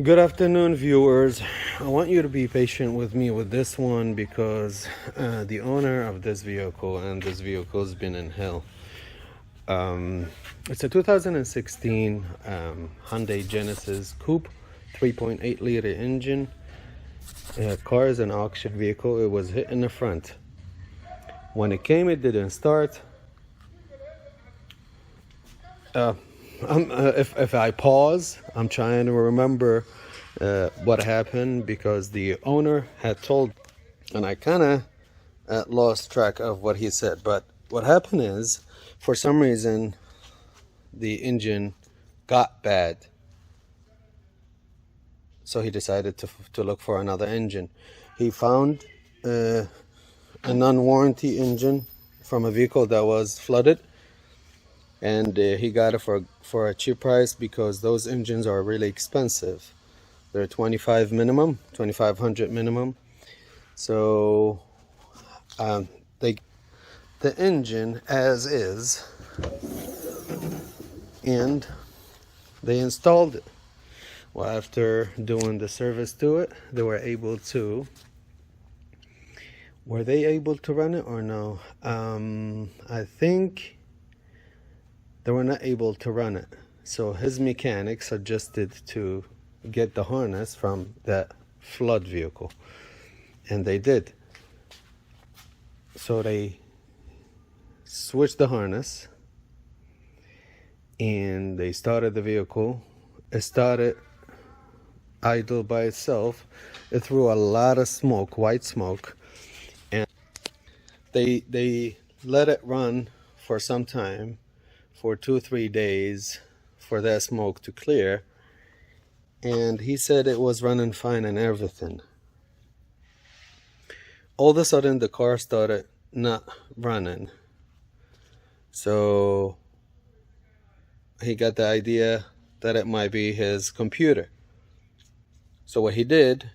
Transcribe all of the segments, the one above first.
Good afternoon, viewers. I want you to be patient with me with this one because the owner of this vehicle and this vehicle has been in hell. It's a 2016 Hyundai Genesis Coupe, 3.8 liter engine. Car is an auction vehicle. It was hit in the front. When it came, it didn't start. If I pause, I'm trying to remember what happened because the owner had told, and I kind of lost track of what he said. But what happened is, for some reason, the engine got bad. So he decided to look for another engine. He found a non-warranty engine from a vehicle that was flooded. And he got it for a cheap price because those engines are really expensive. They're 2500 minimum. So the engine as is, and they installed it. Well, after doing the service to it, they were able to. Were they able to run it or no? I think they were not able to run it. So his mechanic suggested to get the harness from that flood vehicle. And they did. So they switched the harness and they started the vehicle. It started idle by itself. It threw a lot of smoke, white smoke. And they let it run for some time, for 2-3 days, for that smoke to clear, and he said it was running fine and everything. All of a sudden the car started not running, so he got the idea that it might be his computer. So what he did,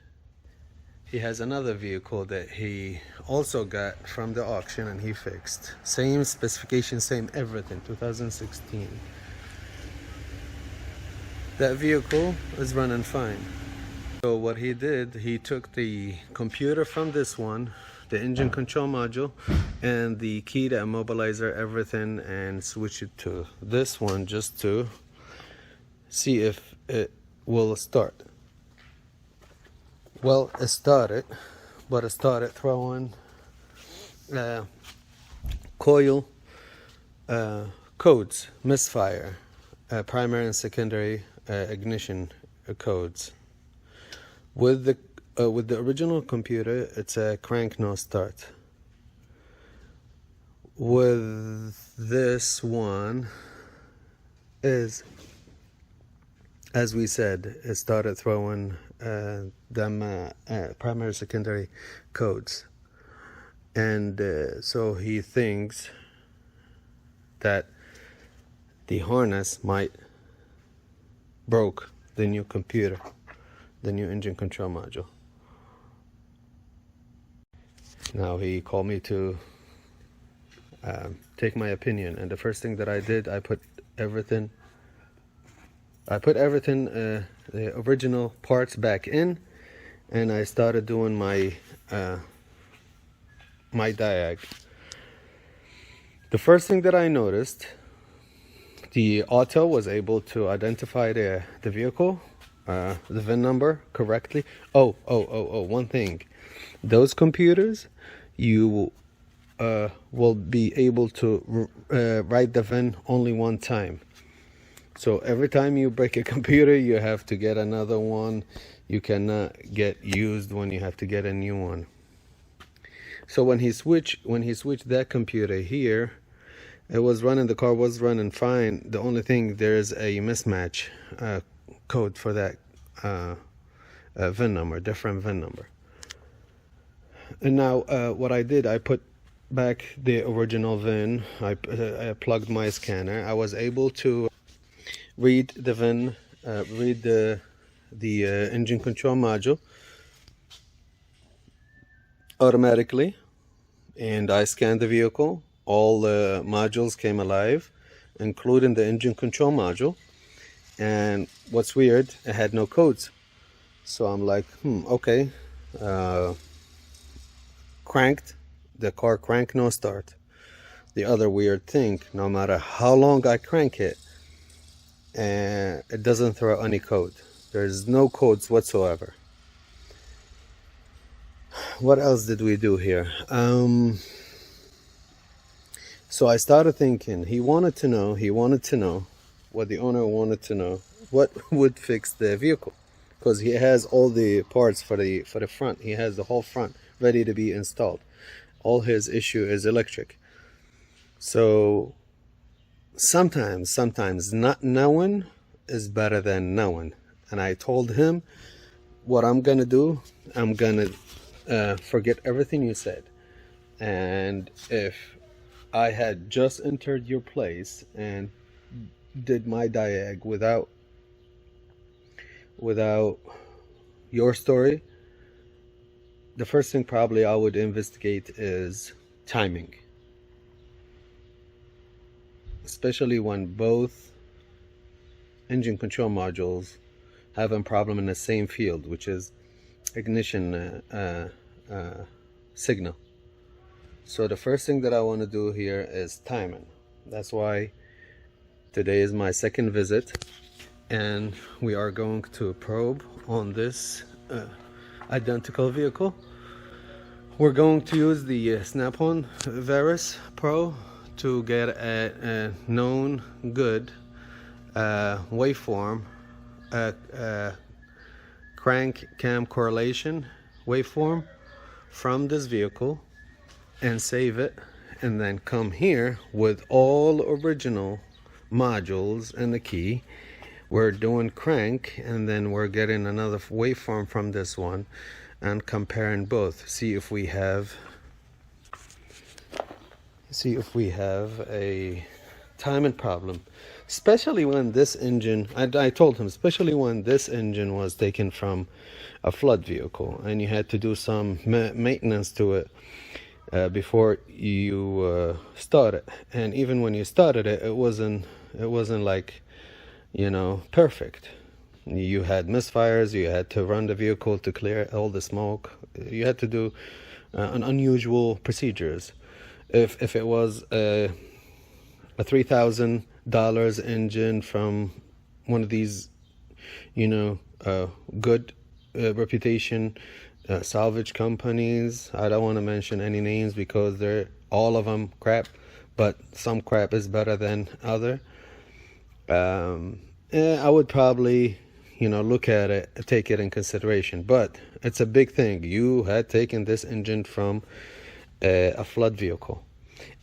he has another vehicle that he also got from the auction and he fixed. Same specification, same everything, 2016. That vehicle is running fine. So what he did, he took the computer from this one, the engine control module, and the key, the immobilizer, everything, and switched it to this one just to see if it will start. Well, it started, but it started throwing coil codes, misfire, primary and secondary ignition codes. With the original computer, it's a crank no start. With this one, is, as we said, it started throwing them primary secondary codes, and so he thinks that the harness might broke the new computer, the new engine control module. Now he called me to take my opinion, and the first thing that I did, I put everything, the original parts back in, and I started doing my my diag. The first thing that I noticed, the auto was able to identify the vehicle, the VIN number correctly. One thing, those computers, you will be able to write the VIN only one time. So every time you break a computer, you have to get another one. You cannot get used when you have to get a new one. So when he switched that computer here, it was running, the car was running fine. The only thing, there's a mismatch code for that VIN number, different VIN number. And now what I did, I put back the original VIN. I plugged my scanner. I was able to read the VIN, read the engine control module automatically, and I scanned the vehicle. All the modules came alive, including the engine control module. And what's weird, it had no codes. So I'm like, okay. Cranked, the car crank, no start. The other weird thing, no matter how long I crank it, and it doesn't throw any code. There's no codes whatsoever. What else did we do here? So I started thinking, he wanted to know what the owner wanted to know, what would fix the vehicle, because he has all the parts for the front. He has the whole front ready to be installed. All his issue is electric. So sometimes not knowing is better than knowing. And I told him, what I'm gonna do, I'm gonna forget everything you said. And if I had just entered your place and did my diag without your story, the first thing probably I would investigate is timing, especially when both engine control modules have a problem in the same field, which is ignition signal. So the first thing that I want to do here is timing. That's why today is my second visit, and we are going to probe on this identical vehicle. We're going to use the Snap-on Veris Pro to get a known good waveform, crank cam correlation waveform from this vehicle, and save it, and then come here with all original modules and the key. We're doing crank, and then we're getting another waveform from this one and comparing both, see if we have a timing problem, especially when this engine, I told him, especially when this engine was taken from a flood vehicle and you had to do some maintenance to it before you start it. And even when you started it, it wasn't like, perfect. You had misfires, you had to run the vehicle to clear all the smoke, you had to do an unusual procedures. If it was a $3,000 engine from one of these good reputation salvage companies, I don't want to mention any names because they're all of them crap, but some crap is better than other. I would probably look at it, take it in consideration, but it's a big thing. You had taken this engine from a flood vehicle.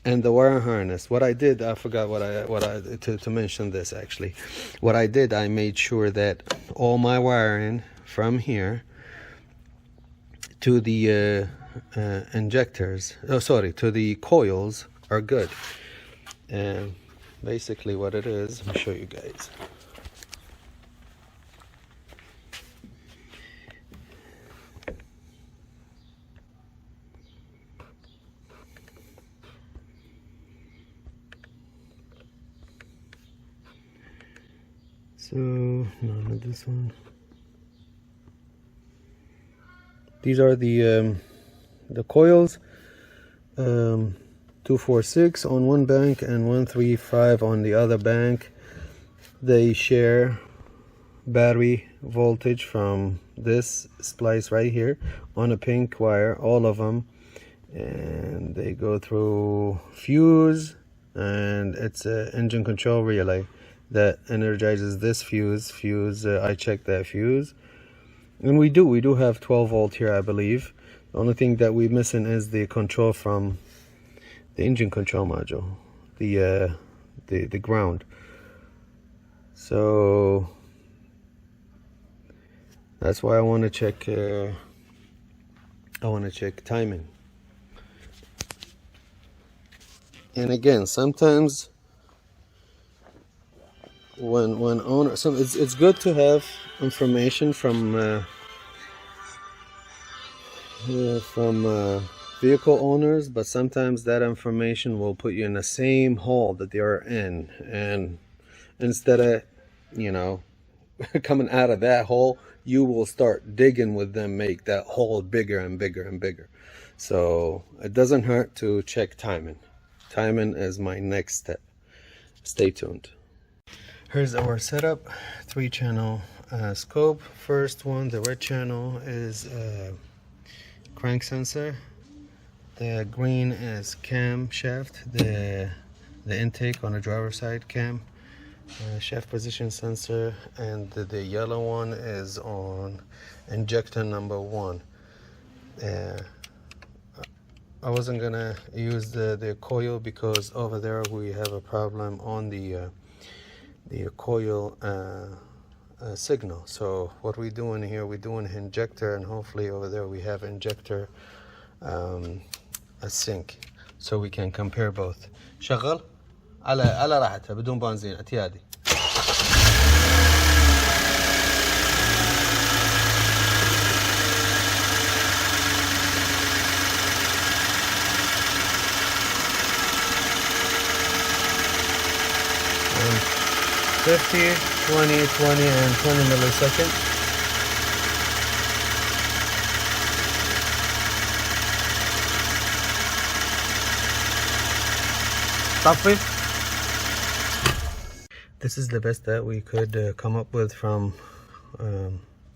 And the wire harness, what I did, I forgot to mention this actually. What I did, I made sure that all my wiring from here to the to the coils are good. And basically what it is, let me show you guys. So, no, not this one. These are the coils, 246 on one bank and 135 on the other bank. They share battery voltage from this splice right here on a pink wire, all of them, and they go through fuse, and it's an engine control relay that energizes this fuse. I checked that fuse, and we do have 12 volt here, I believe. The only thing that we're missing is the control from the engine control module, the ground. So that's why I want to check timing. And again, sometimes when owner, so it's good to have information from vehicle owners, but sometimes that information will put you in the same hole that they are in, and instead of coming out of that hole, you will start digging with them, make that hole bigger and bigger and bigger. So it doesn't hurt to check timing. Timing is my next step. Stay tuned. Here's our setup. 3-channel scope. First one, the red channel, is crank sensor. The green is cam shaft, the intake on the driver's side cam, shaft position sensor, and the yellow one is on injector number 1. I wasn't gonna use the coil because over there we have a problem on the coil signal. So what we're doing here, we're doing injector, and hopefully over there we have injector a sync, so we can compare both. شغل على راحتها بدون بنزين اعتيادي. And 50, 20, 20, and 20 milliseconds. This is the best that we could come up with from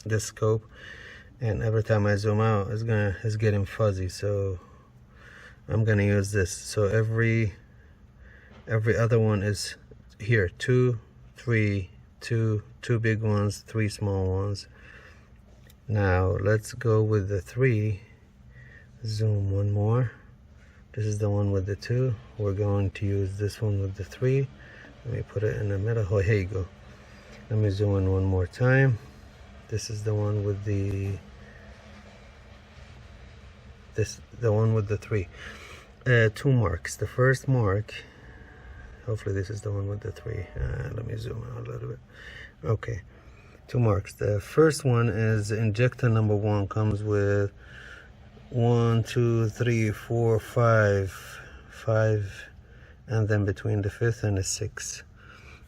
this scope, and every time I zoom out it's getting fuzzy, so I'm gonna use this. So every other one is here, 2, 3, 2 big ones, 3 small ones. Now let's go with the 3. Zoom one more. This is the one with the 2. We're going to use this one with the 3. Let me put it in the middle. Oh, here you go. Let me zoom in one more time. This is the one with the one with the 3. 2 marks. The first mark, hopefully this is the one with the 3. Let me zoom out a little bit. Okay, 2 marks. The first one is injector number 1, comes with 1, 2, 3, 4, 5, and then between the 5th and the 6th.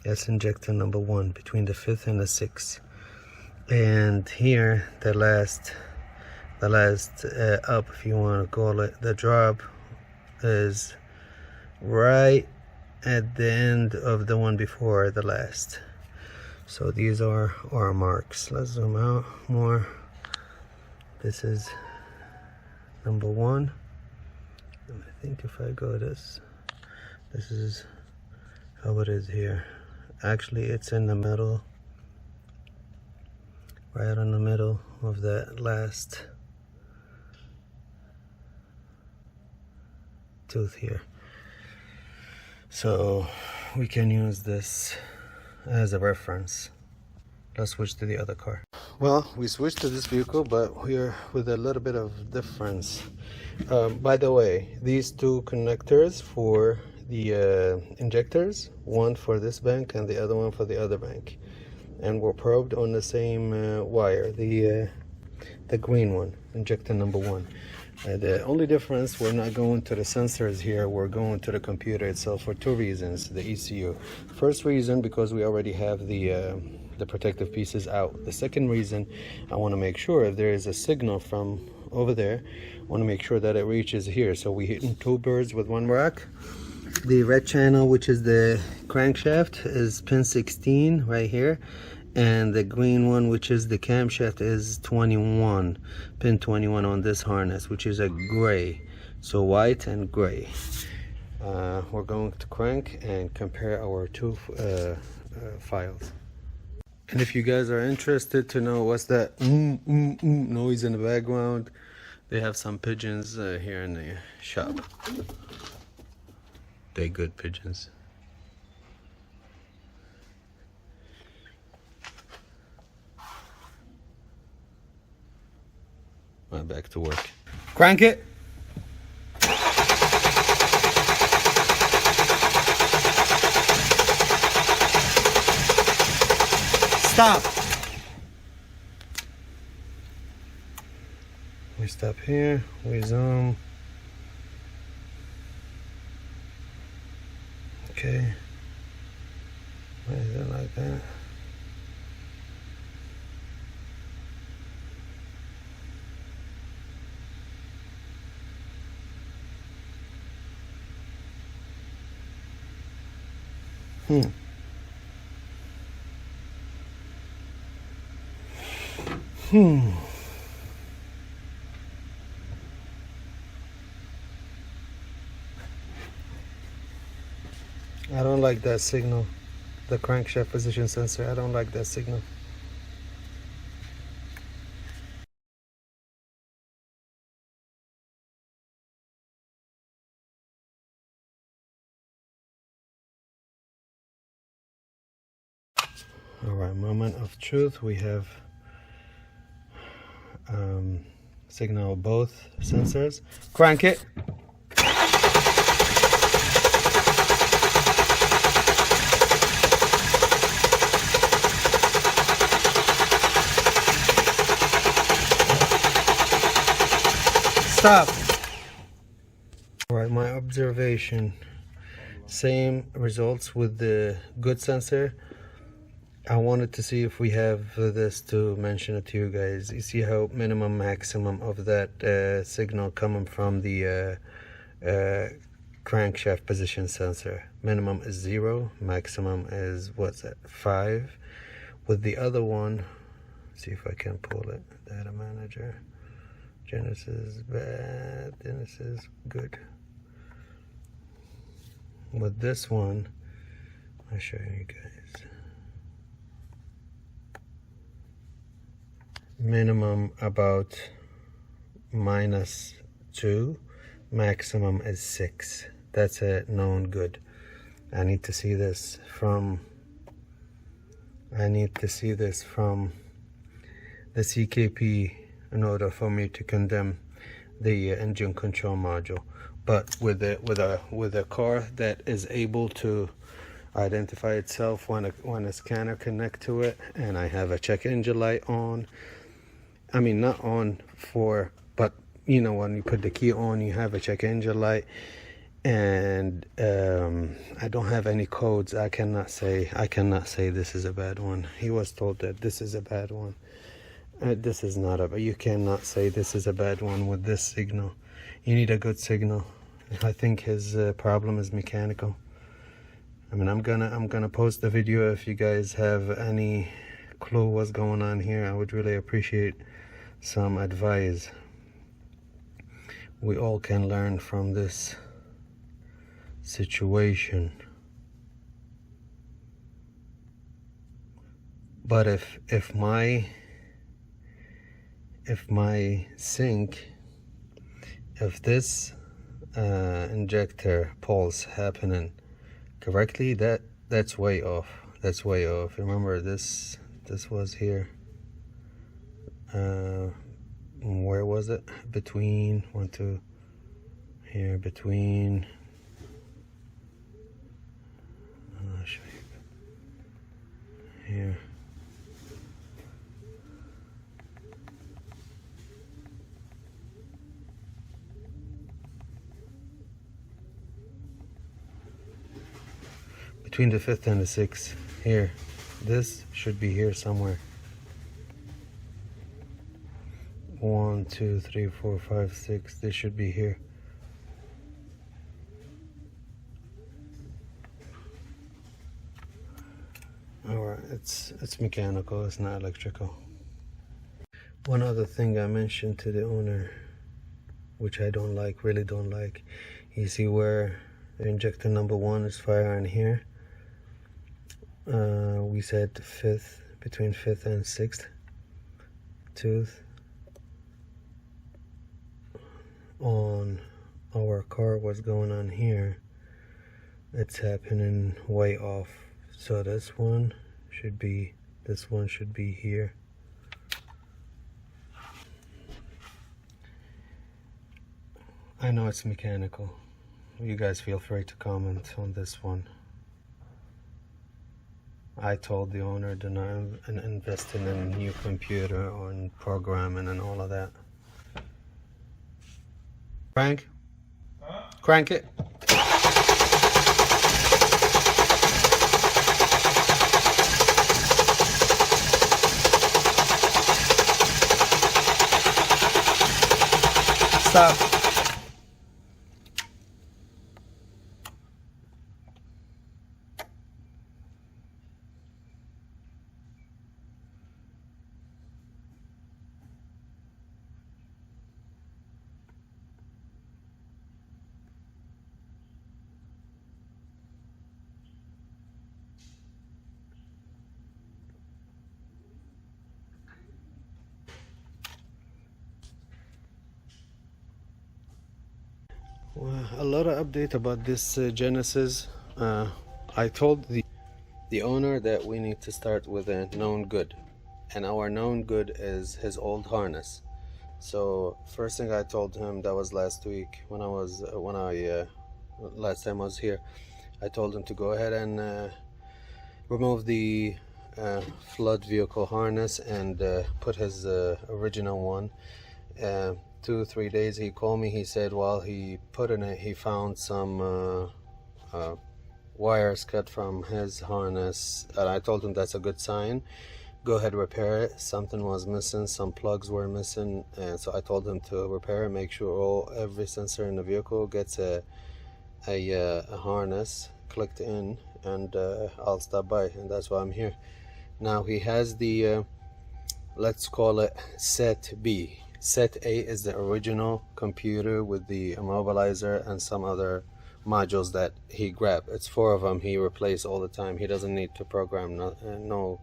That's injector number 1, between the 5th and the 6th. And here the last up, if you want to call it, the drop is right at the end of the one before the last. So these are our marks. Let's zoom out more. This is number 1, and I think if I go this is how it is here. Actually, it's in the middle, right in the middle of that last tooth here. So we can use this as a reference. Let's switch to the other car. Well, we switched to this vehicle, but we're with a little bit of difference. By the way, these 2 connectors for the injectors, one for this bank and the other one for the other bank, and were probed on the same wire, the green one, injector number 1. The only difference, we're not going to the sensors here, we're going to the computer itself for 2 reasons. The ECU. First reason, because we already have the protective pieces out. The second reason, I want to make sure if there is a signal from over there, I want to make sure that it reaches here. So we're hitting 2 birds with 1 rock. The red channel, which is the crankshaft, is pin 16 right here, and the green one, which is the camshaft, is 21, pin 21 on this harness, which is a gray. So white and gray. We're going to crank and compare our 2 files. And if you guys are interested to know what's that noise in the background, they have some pigeons here in the shop. They're good pigeons. Right, back to work. Crank it. Stop. We stop here. We zoom. Okay. Why is it like that? I don't like that signal. The crankshaft position sensor, I don't like that signal. All right, moment of truth. We have signal both sensors. Crank it. Stop. All right, my observation. Same results with the good sensor. I wanted to see if we have this to mention it to you guys. You see how minimum maximum of that signal coming from the crankshaft position sensor. Minimum is 0, maximum is, what's that, 5. With the other one, see if I can pull it. Data manager. Genesis bad, Genesis good. With this one, I'll show you guys. Minimum about -2, maximum is 6. That's a known good. I need to see this from the CKP in order for me to condemn the engine control module. But with a car that is able to identify itself when a scanner connect to it, and I have a check engine light on, I mean not on for, but you know, when you put the key on, you have a check engine light, and I don't have any codes. I cannot say this is a bad one. He was told that this is a bad one. This is not a, you cannot say this is a bad one with this signal. You need a good signal. I think his problem is mechanical. I mean, I'm gonna post the video. If you guys have any clue what's going on here, I would really appreciate some advice. We all can learn from this situation. But if my sink, if this injector pulse happening correctly, that's way off. That's way off. Remember, this was here. Where was it? Between here, between. I'll show you here. Between the 5th and the 6th, here. This should be here somewhere. 1, 2, 3, 4, 5, 6. This should be here. Alright, it's mechanical, it's not electrical. One other thing I mentioned to the owner, which I don't like, really don't like. You see where the injector number 1 is firing here? We said 5th, between 5th and 6th tooth on our car. What's going on here? It's happening way off. So this one should be here. I know it's mechanical. You guys feel free to comment on this one. I told the owner to not invest in a new computer or in programming and all of that. Crank? Huh? Crank it. Stop. Well, a lot of update about this Genesis. I told the owner that we need to start with a known good, and our known good is his old harness. So first thing I told him, that was last week when I last time I was here, I told him to go ahead and remove the flood vehicle harness and put his original one. 2 3 days he called me. He said while he put in it, he found some wires cut from his harness, and I told him that's a good sign. Go ahead, repair it. Something was missing, some plugs were missing, and so I told him to repair it, make sure every sensor in the vehicle gets a harness clicked in, and I'll stop by, and that's why I'm here. Now he has the let's call it set B. Set A is the original computer with the immobilizer and some other modules that he grabbed. It's 4 of them he replaced all the time. He doesn't need to program, no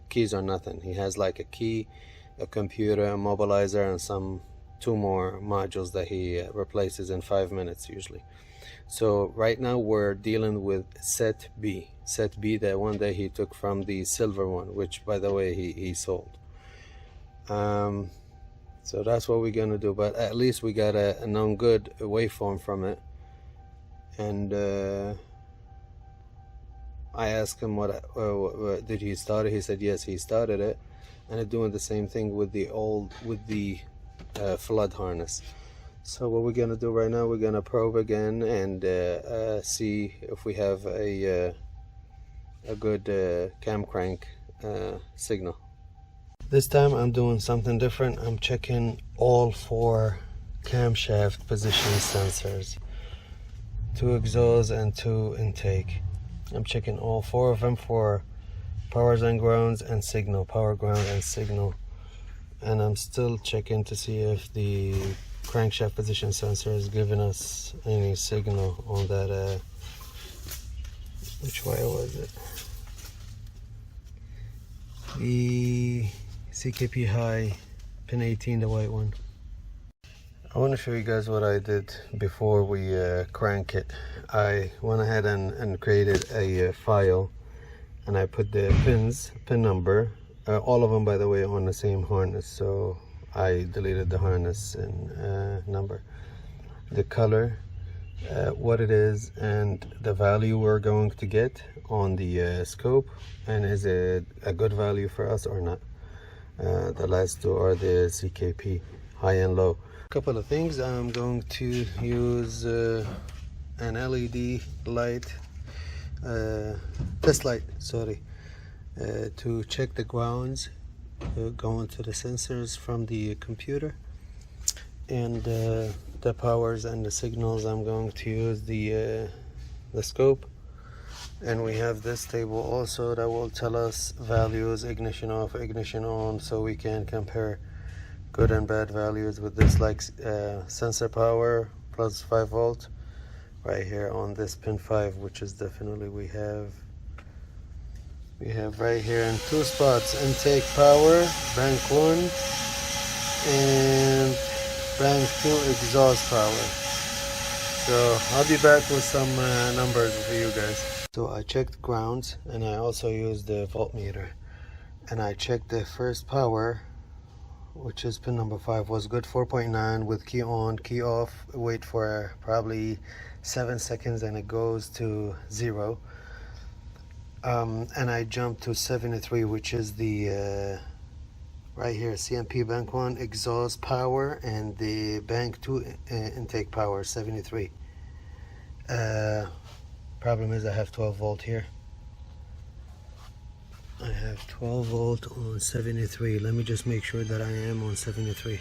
keys or nothing. He has like a key, a computer, a immobilizer, and some 2 more modules that he replaces in 5 minutes usually. So right now we're dealing with set B. Set B, that one that he took from the silver one, which by the way he sold. So that's what we're gonna do, but at least we got a known good waveform from it. And I asked him what did he start it. He said yes, he started it, and it's doing the same thing with the flood harness. So what we're gonna do right now, we're gonna probe again and see if we have a good cam crank signal. This time I'm doing something different. I'm checking all 4 camshaft position sensors, 2 exhaust and 2 intake. I'm checking all 4 of them for powers and grounds and signal, power, ground, and signal. And I'm still checking to see if the crankshaft position sensor is giving us any signal on that which wire was it? The CKP high, pin 18, the white one. I want to show you guys what I did before we crank it. I went ahead and created a file, and I put the pin number, all of them by the way on the same harness, so I deleted the harness and number, the color, what it is, and the value we're going to get on the scope, and is it a good value for us or not. The last 2 are the CKP high and low. Couple of things. I'm going to use an LED light, test light, sorry, to check the grounds going to the sensors from the computer, and the powers and the signals. I'm going to use the scope, and we have this table also that will tell us values, ignition off, ignition on, so we can compare good and bad values with this, like sensor power plus 5 volt right here on this pin 5, which is definitely we have right here in 2 spots, intake power, bank 1, and bank 2 exhaust power. So I'll be back with some numbers for you guys. So I checked grounds, and I also used the voltmeter, and I checked the first power, which is pin number 5, was good, 4.9 with key on, key off, wait for probably 7 seconds and it goes to 0. And I jumped to 73, which is the right here, CMP bank 1 exhaust power, and the bank 2 intake power, 73. Problem is I have 12 volt here. I have 12 volt on 73. Let me just make sure that I am on 73.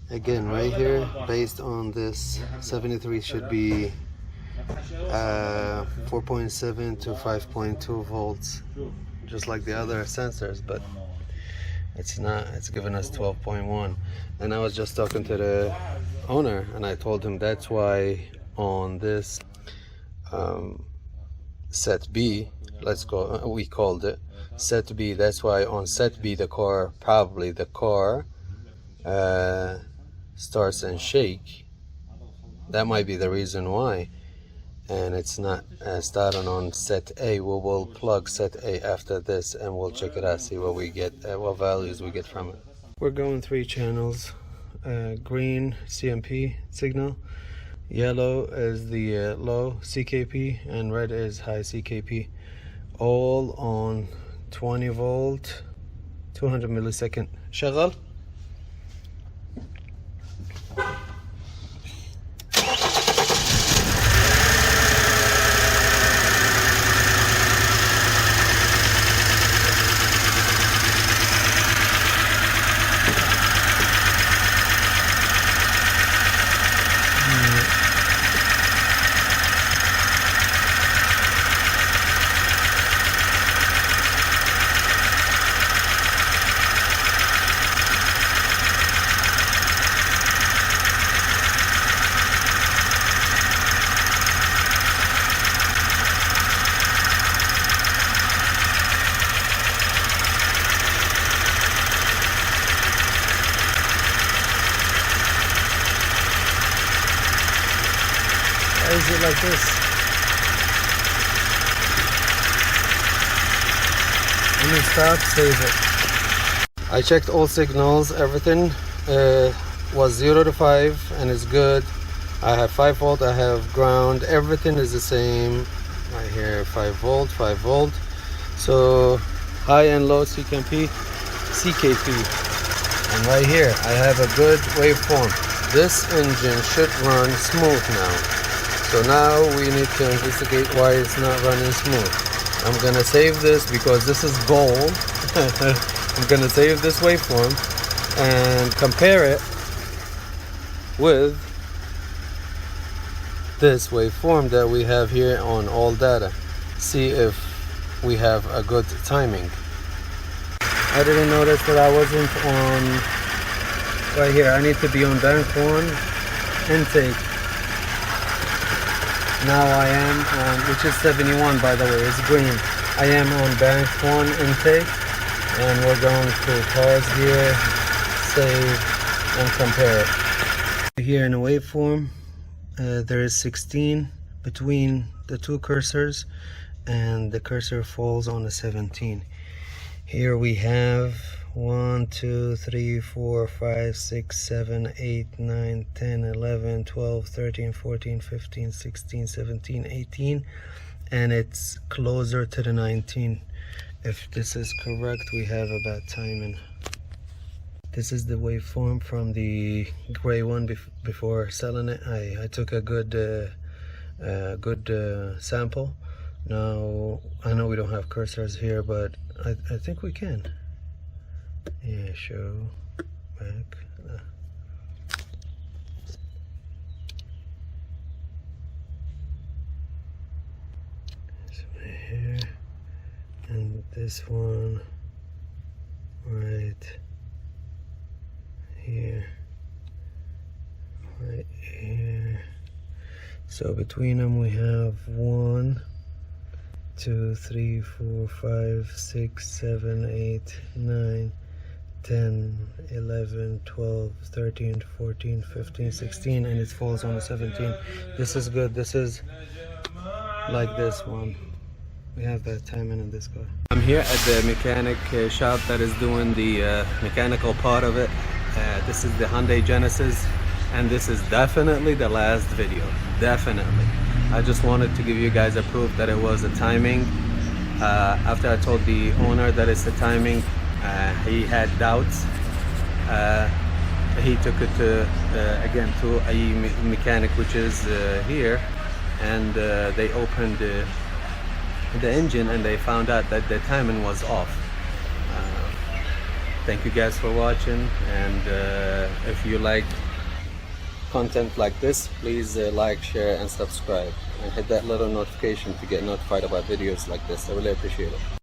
Again, right here, based on this, 73 should be 4.7 to 5.2 volts, just like the other sensors, but it's not. It's giving us 12.1. And I was just talking to the owner, and I told him that's why on this set B, let's go, we called it set B, that's why on set B the car starts and shake That might be the reason why. And it's not starting on set A. We will plug set A after this and we'll check it out, see what we get, what values we get from it. We're going 3 channels. Green CMP signal, yellow is the low CKP, and red is high CKP, all on 20 volt 200 millisecond. شغل. Why is it like this? Let me stop, save it. I checked all signals, everything was 0 to 5 and it's good. I have 5 volt, I have ground, everything is the same. Right here, 5 volt, 5 volt. So high and low CKP. And right here, I have a good waveform. This engine should run smooth now. So now we need to investigate why it's not running smooth. I'm gonna save this because this is gold. I'm gonna save this waveform and compare it with this waveform that we have here on all data. See if we have a good timing. I didn't notice that I wasn't on right here. I need to be on bank 1 intake. Now I am on, which is 71 by the way, it's green. I am on bank 1 intake, and we're going to pause here, save, and compare it. Here in a waveform, there is 16 between the 2 cursors, and the cursor falls on the 17. Here we have 1, 2, 3, 4, 5, 6, 7, 8, 9, 10, 11, 12, 13, 14, 15, 16, 17, 18, and it's closer to the 19. If this is correct, we have a bad timing. This is the waveform from the gray one before selling it. I took a good sample. Now I know we don't have cursors here, but I think we can. Yeah, show back. So right here, and this one right here, right here. So between them we have 1, 2, 3, 4, 5, 6, 7, 8, 9, 10, 11, 12, 13, 14, 15, 16, and it falls on the 17. This is good. This is like this one. We have that timing in this car. I'm here at the mechanic shop that is doing the mechanical part of it. This is the Hyundai Genesis, and this is definitely the last video. Definitely. I just wanted to give you guys a proof that it was a timing. After I told the owner that it's the timing, he had doubts. He took it to again to a mechanic, which is here, and they opened the engine and they found out that the timing was off. Thank you guys for watching, and if you like content like this, please like, share, and subscribe, and hit that little notification to get notified about videos like this. I really appreciate it.